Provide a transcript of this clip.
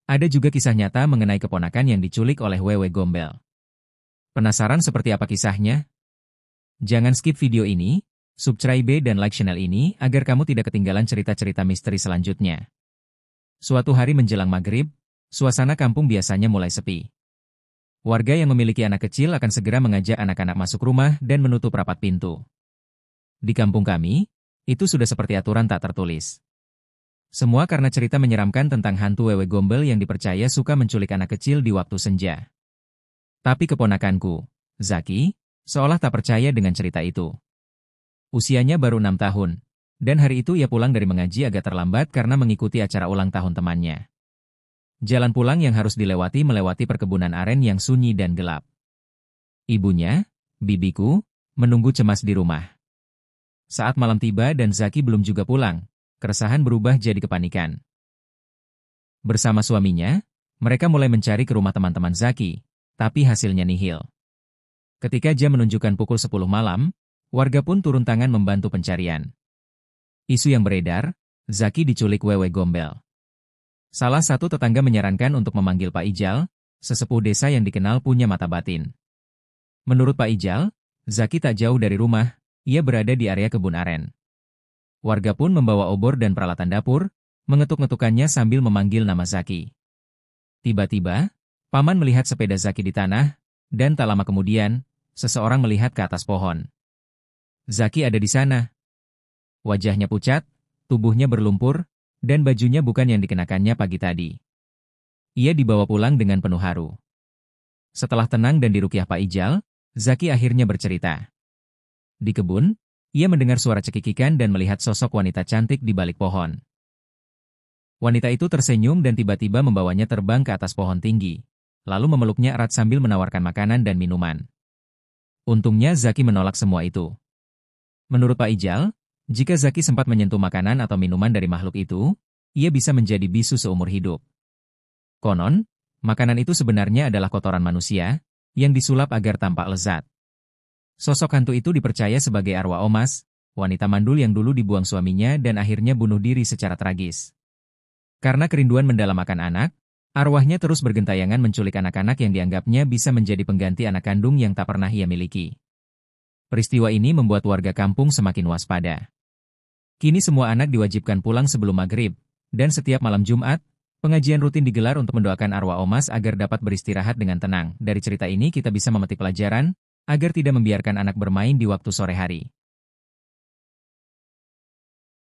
Ada juga kisah nyata mengenai keponakan yang diculik oleh Wewe Gombel. Penasaran seperti apa kisahnya? Jangan skip video ini, subscribe dan like channel ini agar kamu tidak ketinggalan cerita-cerita misteri selanjutnya. Suatu hari menjelang maghrib, suasana kampung biasanya mulai sepi. Warga yang memiliki anak kecil akan segera mengajak anak-anak masuk rumah dan menutup rapat pintu. Di kampung kami, itu sudah seperti aturan tak tertulis. Semua karena cerita menyeramkan tentang hantu Wewe Gombel yang dipercaya suka menculik anak kecil di waktu senja. Tapi keponakanku, Zaki, seolah tak percaya dengan cerita itu. Usianya baru 6 tahun, dan hari itu ia pulang dari mengaji agak terlambat karena mengikuti acara ulang tahun temannya. Jalan pulang yang harus melewati perkebunan aren yang sunyi dan gelap. Ibunya, bibiku, menunggu cemas di rumah. Saat malam tiba dan Zaki belum juga pulang, keresahan berubah jadi kepanikan. Bersama suaminya, mereka mulai mencari ke rumah teman-teman Zaki, tapi hasilnya nihil. Ketika jam menunjukkan pukul 10 malam, warga pun turun tangan membantu pencarian. Isu yang beredar, Zaki diculik Wewe Gombel. Salah satu tetangga menyarankan untuk memanggil Pak Ijal, sesepuh desa yang dikenal punya mata batin. Menurut Pak Ijal, Zaki tak jauh dari rumah, ia berada di area kebun aren. Warga pun membawa obor dan peralatan dapur, mengetuk-ngetukannya sambil memanggil nama Zaki. Tiba-tiba, paman melihat sepeda Zaki di tanah, dan tak lama kemudian, seseorang melihat ke atas pohon. Zaki ada di sana. Wajahnya pucat, tubuhnya berlumpur, dan bajunya bukan yang dikenakannya pagi tadi. Ia dibawa pulang dengan penuh haru. Setelah tenang dan diruqyah Pak Ijal, Zaki akhirnya bercerita. Di kebun, ia mendengar suara cekikikan dan melihat sosok wanita cantik di balik pohon. Wanita itu tersenyum dan tiba-tiba membawanya terbang ke atas pohon tinggi, lalu memeluknya erat sambil menawarkan makanan dan minuman. Untungnya Zaki menolak semua itu. Menurut Pak Ijal, jika Zaki sempat menyentuh makanan atau minuman dari makhluk itu, ia bisa menjadi bisu seumur hidup. Konon, makanan itu sebenarnya adalah kotoran manusia, yang disulap agar tampak lezat. Sosok hantu itu dipercaya sebagai arwah Omas, wanita mandul yang dulu dibuang suaminya dan akhirnya bunuh diri secara tragis. Karena kerinduan mendalam akan anak, arwahnya terus bergentayangan menculik anak-anak yang dianggapnya bisa menjadi pengganti anak kandung yang tak pernah ia miliki. Peristiwa ini membuat warga kampung semakin waspada. Kini semua anak diwajibkan pulang sebelum maghrib, dan setiap malam Jumat, pengajian rutin digelar untuk mendoakan arwah Omas agar dapat beristirahat dengan tenang. Dari cerita ini kita bisa memetik pelajaran, agar tidak membiarkan anak bermain di waktu sore hari.